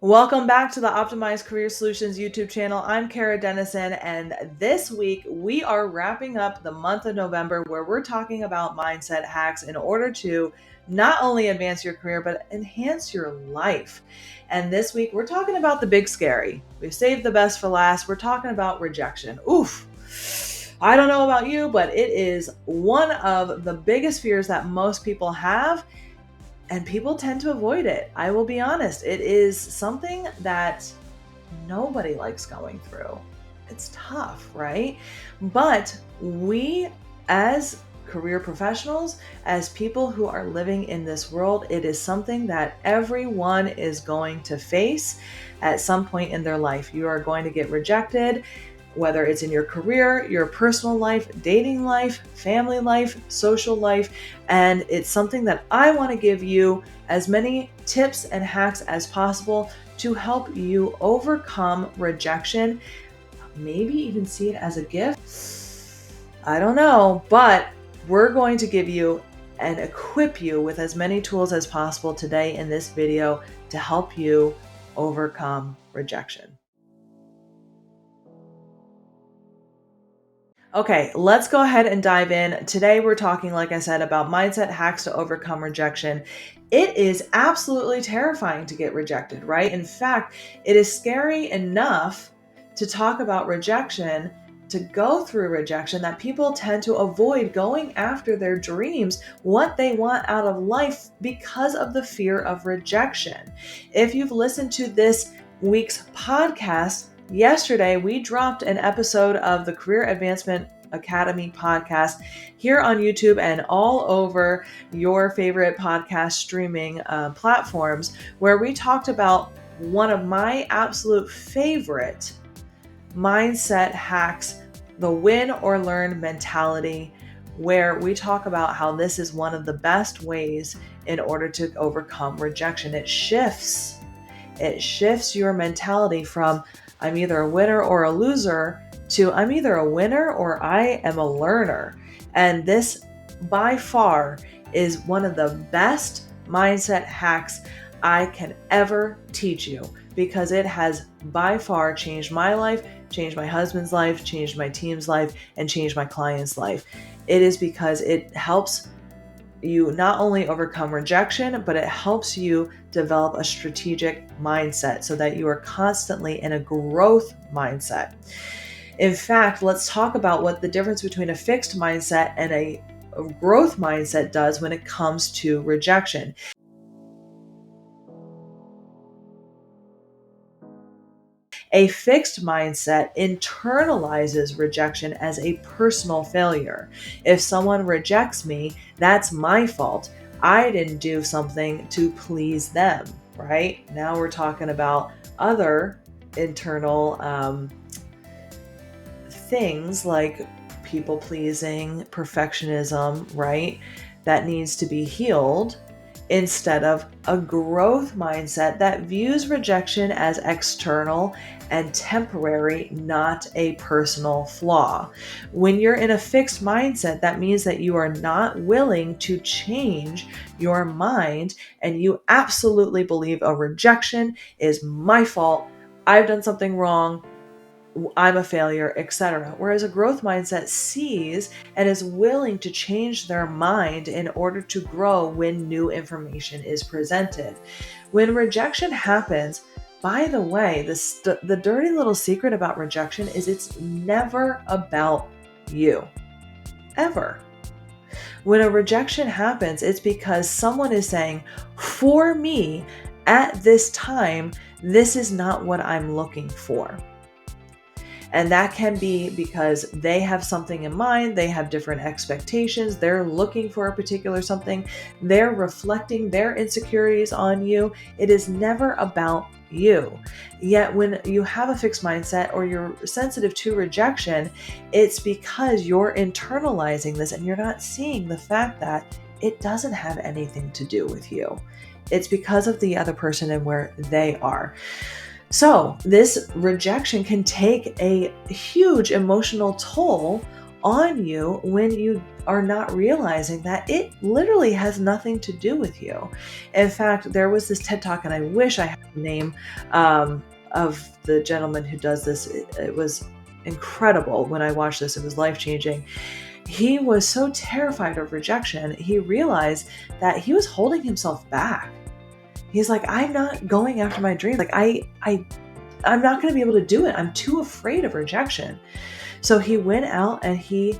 Welcome back to the Optimized Career Solutions YouTube channel. I'm Kara Dennison, and this week we are wrapping up the month of November where we're talking about mindset hacks in order to not only advance your career, but enhance your life. And this week we're talking about the big scary. We've saved the best for last. We're talking about rejection. Oof. I don't know about you, but it is one of the biggest fears that most people have. And people tend to avoid it. I will be honest. It is something that nobody likes going through. It's tough, right? But we, as career professionals, as people who are living in this world, it is something that everyone is going to face at some point in their life. You are going to get rejected, whether it's in your career, your personal life, dating life, family life, social life. And it's something that I want to give you as many tips and hacks as possible to help you overcome rejection. Maybe even see it as a gift. I don't know, but we're going to give you and equip you with as many tools as possible today in this video to help you overcome rejection. Okay, let's go ahead and dive in. Today we're talking, like I said, about mindset hacks to overcome rejection. It is absolutely terrifying to get rejected, right? In fact, it is scary enough to talk about rejection, to go through rejection, that people tend to avoid going after their dreams, what they want out of life, because of the fear of rejection. If you've listened to this week's podcast, yesterday, we dropped an episode of the Career Advancement Academy podcast here on YouTube and all over your favorite podcast streaming platforms, where we talked about one of my absolute favorite mindset hacks, the win or learn mentality, where we talk about how this is one of the best ways in order to overcome rejection. It shifts your mentality from I'm either a winner or a loser to I'm either a winner or I am a learner. And this by far is one of the best mindset hacks I can ever teach you, because it has by far changed my life, changed my husband's life, changed my team's life, and changed my client's life. It is because it helps you not only overcome rejection, but it helps you develop a strategic mindset so that you are constantly in a growth mindset. In fact, let's talk about what the difference between a fixed mindset and a growth mindset does when it comes to rejection. A fixed mindset internalizes rejection as a personal failure. If someone rejects me, that's my fault. I didn't do something to please them, right? Now we're talking about other internal things like people pleasing, perfectionism, right? That needs to be healed, instead of a growth mindset that views rejection as external and temporary, not a personal flaw. When you're in a fixed mindset, that means that you are not willing to change your mind, and you absolutely believe a rejection is my fault, I've done something wrong, I'm a failure, etc. Whereas a growth mindset sees and is willing to change their mind in order to grow when new information is presented. When rejection happens, by the way, the dirty little secret about rejection is it's never about you, ever. When a rejection happens, it's because someone is saying, for me, at this time, this is not what I'm looking for. And that can be because they have something in mind, they have different expectations, they're looking for a particular something, they're reflecting their insecurities on you. It is never about you. Yet when you have a fixed mindset or you're sensitive to rejection, it's because you're internalizing this and you're not seeing the fact that it doesn't have anything to do with you. It's because of the other person and where they are. So this rejection can take a huge emotional toll on you when you are not realizing that it literally has nothing to do with you. In fact, there was this TED Talk, and I wish I had the name of the gentleman who does this. It was incredible. When I watched this, it was life-changing. He was so terrified of rejection, he realized that he was holding himself back. He's like, I'm not going after my dreams. Like I'm not going to be able to do it. I'm too afraid of rejection. So he went out and he's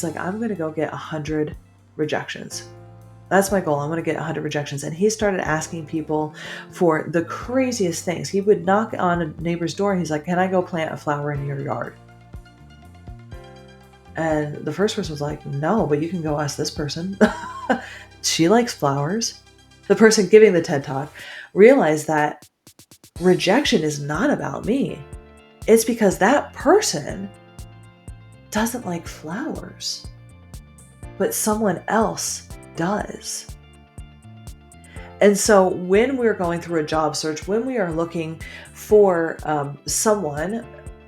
like, I'm going to go get 100 rejections. That's my goal. I'm going to get 100 rejections. And he started asking people for the craziest things. He would knock on a neighbor's door and he's like, can I go plant a flower in your yard? And the first person was like, no, but you can go ask this person. She likes flowers. The person giving the TED Talk realized that rejection is not about me. It's because that person doesn't like flowers, but someone else does. And so when we're going through a job search, when we are looking for someone,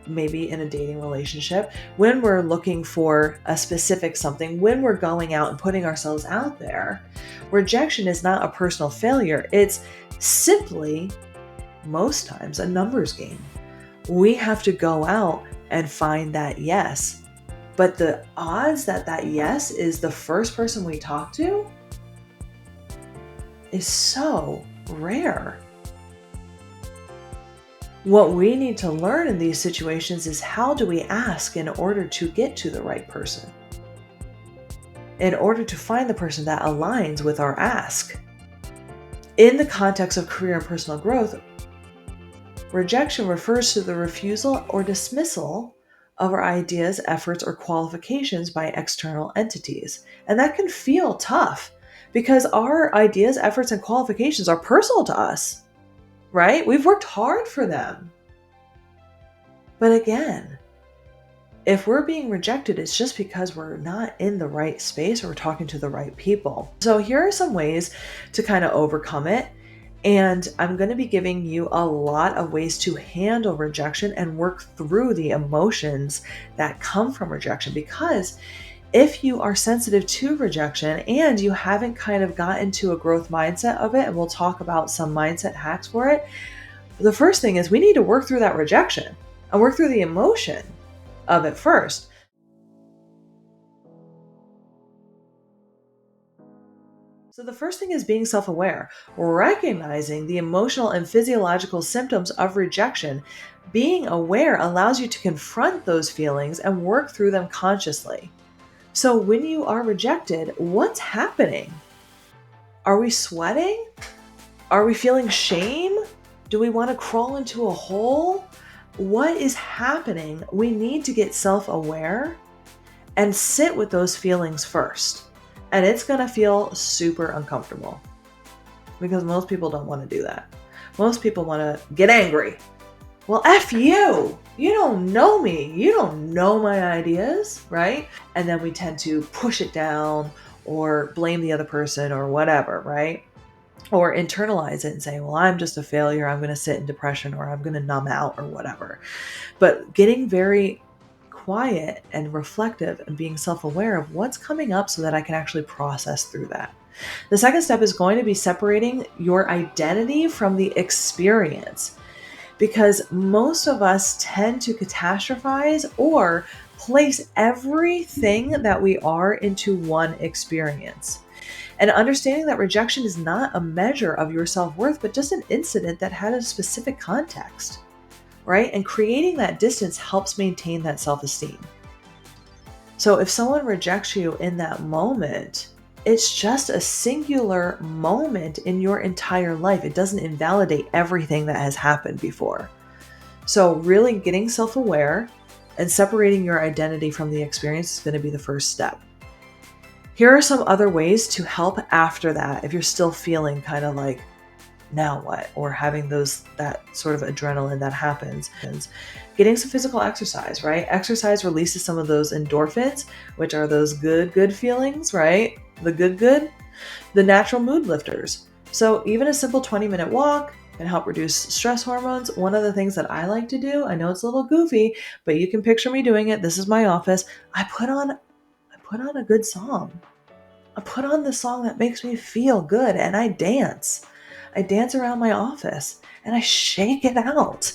maybe in a dating relationship, when we're looking for a specific something, when we're going out and putting ourselves out there, rejection is not a personal failure. It's simply, most times, a numbers game. We have to go out and find that yes. But the odds that that yes is the first person we talk to is so rare. What we need to learn in these situations is how do we ask in order to get to the right person? In order to find the person that aligns with our ask. In the context of career and personal growth, rejection refers to the refusal or dismissal of our ideas, efforts, or qualifications by external entities. And that can feel tough because our ideas, efforts, and qualifications are personal to us, right? We've worked hard for them. But again, if we're being rejected, it's just because we're not in the right space or we're talking to the right people. So here are some ways to kind of overcome it. And I'm going to be giving you a lot of ways to handle rejection and work through the emotions that come from rejection. Because if you are sensitive to rejection and you haven't kind of gotten to a growth mindset of it, and we'll talk about some mindset hacks for it, the first thing is we need to work through that rejection and work through the emotion of it first. So the first thing is being self-aware, recognizing the emotional and physiological symptoms of rejection. Being aware allows you to confront those feelings and work through them consciously. So when you are rejected, what's happening? Are we sweating? Are we feeling shame? Do we want to crawl into a hole? What is happening? We need to get self-aware and sit with those feelings first. And it's going to feel super uncomfortable because most people don't want to do that. Most people want to get angry. Well, F you. You don't know me. You don't know my ideas, right? And then we tend to push it down or blame the other person or whatever, right? Or internalize it and say, well, I'm just a failure. I'm going to sit in depression or I'm going to numb out or whatever. But getting very quiet and reflective and being self-aware of what's coming up so that I can actually process through that. The second step is going to be separating your identity from the experience, because most of us tend to catastrophize or place everything that we are into one experience. And understanding that rejection is not a measure of your self-worth, but just an incident that had a specific context. Right? And creating that distance helps maintain that self-esteem. So if someone rejects you in that moment, it's just a singular moment in your entire life. It doesn't invalidate everything that has happened before. So really getting self-aware and separating your identity from the experience is going to be the first step. Here are some other ways to help after that if you're still feeling kind of like, now what? Or having that sort of adrenaline that happens. Getting some physical exercise, right? Exercise releases some of those endorphins, which are those good feelings, right? The good, the natural mood lifters. So even a simple 20-minute walk, can help reduce stress hormones. One of the things that I like to do, I know it's a little goofy, but you can picture me doing it. This is my office. I put on a good song. I put on the song that makes me feel good and I dance. I dance around my office and I shake it out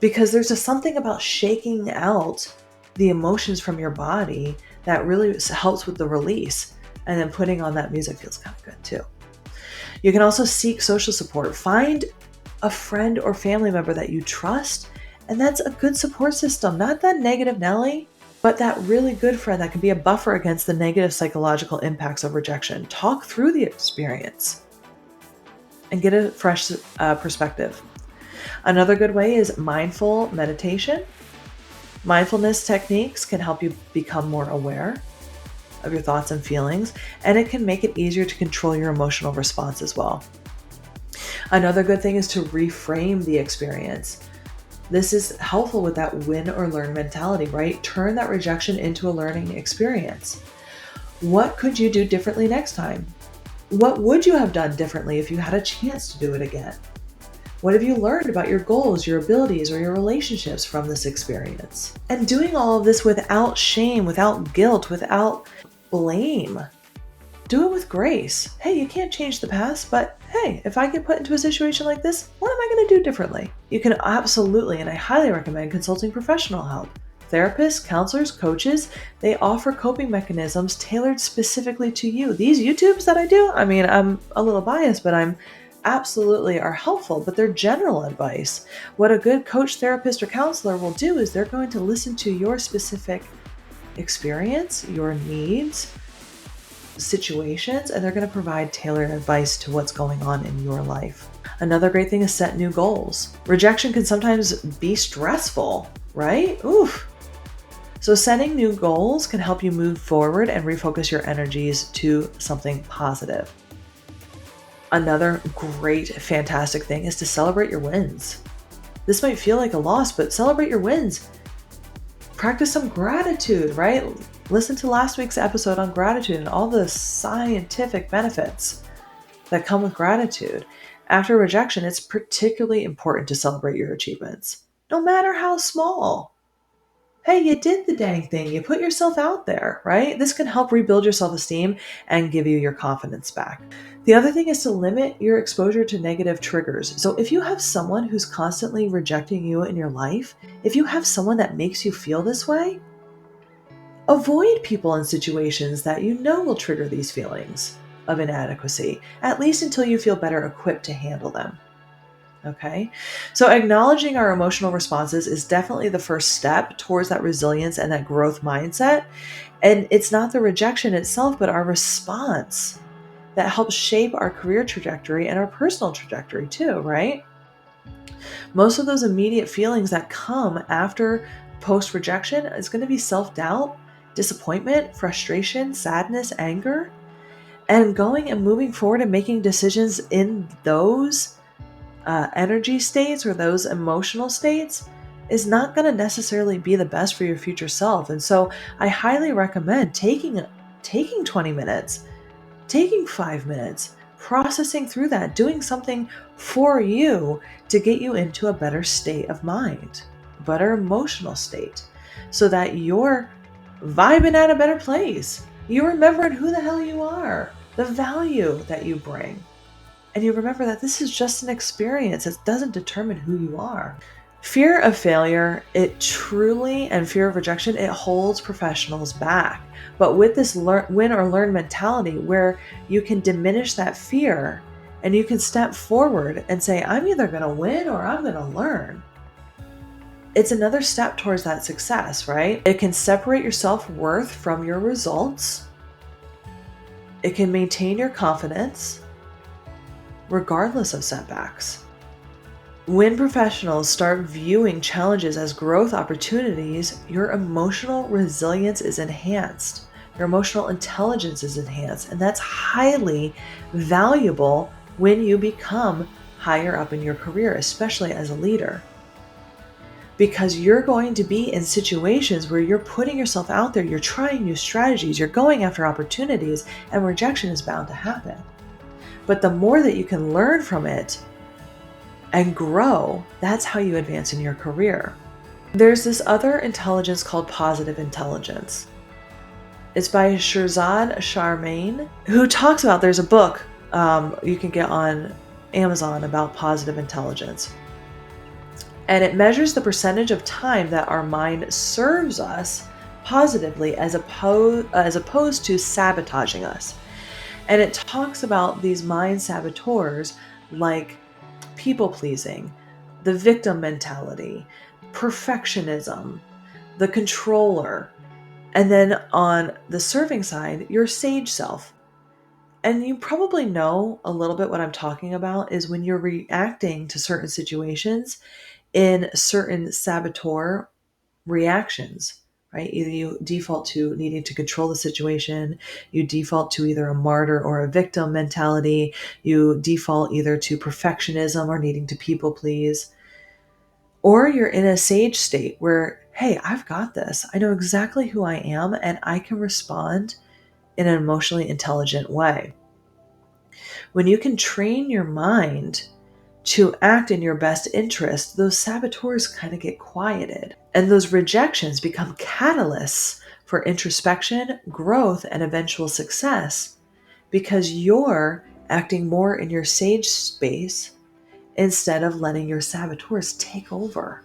because there's just something about shaking out the emotions from your body that really helps with the release. And then putting on that music feels kind of good too. You can also seek social support. Find a friend or family member that you trust, and that's a good support system. Not that negative Nelly, but that really good friend that can be a buffer against the negative psychological impacts of rejection. Talk through the experience and get a fresh perspective. Another good way is mindful meditation. Mindfulness techniques can help you become more aware of your thoughts and feelings, and it can make it easier to control your emotional response as well. Another good thing is to reframe the experience. This is helpful with that win or learn mentality, right? Turn that rejection into a learning experience. What could you do differently next time? What would you have done differently if you had a chance to do it again? What have you learned about your goals, your abilities, or your relationships from this experience? And doing all of this without shame, without guilt, without blame. Do it with grace. Hey, you can't change the past, but hey, if I get put into a situation like this, what am I going to do differently? You can absolutely, and I highly recommend consulting professional help. Therapists, counselors, coaches, they offer coping mechanisms tailored specifically to you. These YouTubes that I do, I mean, I'm a little biased, but I'm absolutely are helpful, but they're general advice. What a good coach, therapist, or counselor will do is they're going to listen to your specific experience, your needs, situations, and they're going to provide tailored advice to what's going on in your life. Another great thing is set new goals. Rejection can sometimes be stressful, right? Oof. So setting new goals can help you move forward and refocus your energies to something positive. Another great, fantastic thing is to celebrate your wins. This might feel like a loss, but celebrate your wins. Practice some gratitude, right? Listen to last week's episode on gratitude and all the scientific benefits that come with gratitude. After rejection, it's particularly important to celebrate your achievements, no matter how small. Hey, you did the dang thing. You put yourself out there, right? This can help rebuild your self-esteem and give you your confidence back. The other thing is to limit your exposure to negative triggers. So if you have someone who's constantly rejecting you in your life, if you have someone that makes you feel this way, avoid people and situations that you know will trigger these feelings of inadequacy, at least until you feel better equipped to handle them. Okay, so acknowledging our emotional responses is definitely the first step towards that resilience and that growth mindset. And it's not the rejection itself, but our response that helps shape our career trajectory and our personal trajectory too, right? Most of those immediate feelings that come after post-rejection is going to be self-doubt, disappointment, frustration, sadness, anger. And going and moving forward and making decisions in those energy states or those emotional states is not going to necessarily be the best for your future self. And so I highly recommend taking 20 minutes, taking 5 minutes, processing through that, doing something for you to get you into a better state of mind, a better emotional state, so that you're vibing at a better place. You're remembering who the hell you are, the value that you bring. And you remember that this is just an experience. It doesn't determine who you are. Fear of failure, and fear of rejection, it holds professionals back. But with this win or learn mentality where you can diminish that fear and you can step forward and say, I'm either going to win or I'm going to learn. It's another step towards that success, right? It can separate your self-worth from your results. It can maintain your confidence regardless of setbacks. When professionals start viewing challenges as growth opportunities, your emotional resilience is enhanced. Your emotional intelligence is enhanced, and that's highly valuable when you become higher up in your career, especially as a leader. Because you're going to be in situations where you're putting yourself out there, you're trying new strategies, you're going after opportunities, and rejection is bound to happen. But the more that you can learn from it, and grow. That's how you advance in your career. There's this other intelligence called positive intelligence. It's by Shirzad Sharmain, who talks about, there's a book you can get on Amazon about positive intelligence. And it measures the percentage of time that our mind serves us positively as opposed to sabotaging us. And it talks about these mind saboteurs like people pleasing, the victim mentality, perfectionism, the controller, and then on the serving side, your sage self. And you probably know a little bit what I'm talking about is when you're reacting to certain situations in certain saboteur reactions, right? Either you default to needing to control the situation, you default to either a martyr or a victim mentality, you default either to perfectionism or needing to people please, or you're in a sage state where, hey, I've got this. I know exactly who I am and I can respond in an emotionally intelligent way. When you can train your mind to act in your best interest, those saboteurs kind of get quieted. And those rejections become catalysts for introspection, growth, and eventual success because you're acting more in your sage space instead of letting your saboteurs take over.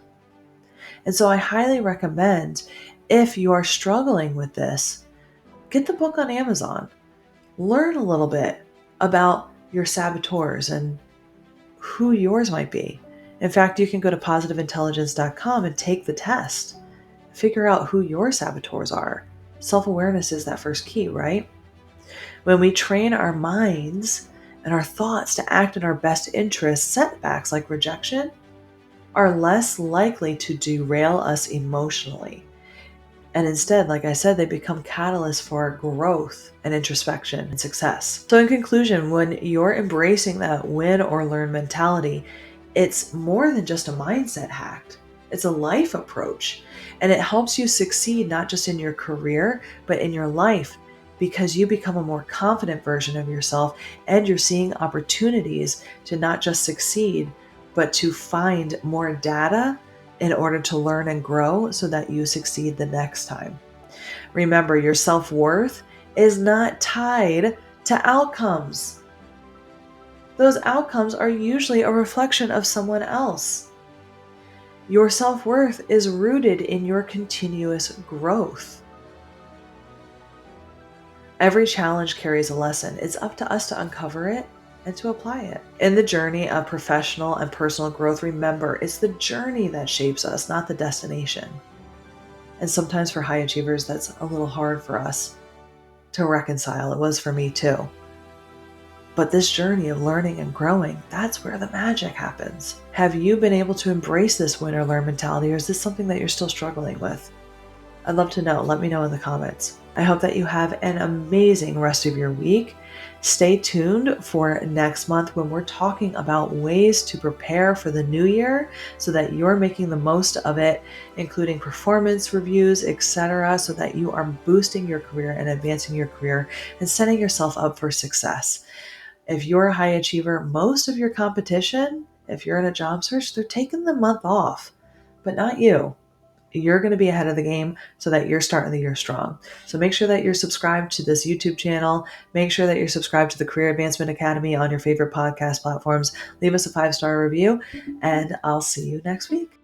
And so I highly recommend, if you are struggling with this, get the book on Amazon. Learn a little bit about your saboteurs and who yours might be. In fact, you can go to positiveintelligence.com and take the test. Figure out who your saboteurs are. Self-awareness is that first key, right? When we train our minds and our thoughts to act in our best interest, setbacks like rejection are less likely to derail us emotionally. And instead, like I said, they become catalysts for growth and introspection and success. So in conclusion, when you're embracing that win or learn mentality, it's more than just a mindset hack. It's a life approach. And it helps you succeed not just in your career, but in your life, because you become a more confident version of yourself and you're seeing opportunities to not just succeed, but to find more data in order to learn and grow so that you succeed the next time. Remember, your self-worth is not tied to outcomes. Those outcomes are usually a reflection of someone else. Your self-worth is rooted in your continuous growth. Every challenge carries a lesson. It's up to us to uncover it and to apply it. In the journey of professional and personal growth, remember, it's the journey that shapes us, not the destination. And sometimes for high achievers, that's a little hard for us to reconcile. It was for me too. But this journey of learning and growing, that's where the magic happens. Have you been able to embrace this win or learn mentality, or is this something that you're still struggling with? I'd love to know. Let me know in the comments. I hope that you have an amazing rest of your week. Stay tuned for next month when we're talking about ways to prepare for the new year so that you're making the most of it, including performance reviews, etc., so that you are boosting your career and advancing your career and setting yourself up for success. If you're a high achiever, most of your competition, if you're in a job search, they're taking the month off, but not you. You're going to be ahead of the game so that you're starting the year strong. So make sure that you're subscribed to this YouTube channel. Make sure that you're subscribed to the Career Advancement Academy on your favorite podcast platforms. Leave us a 5-star review, and I'll see you next week.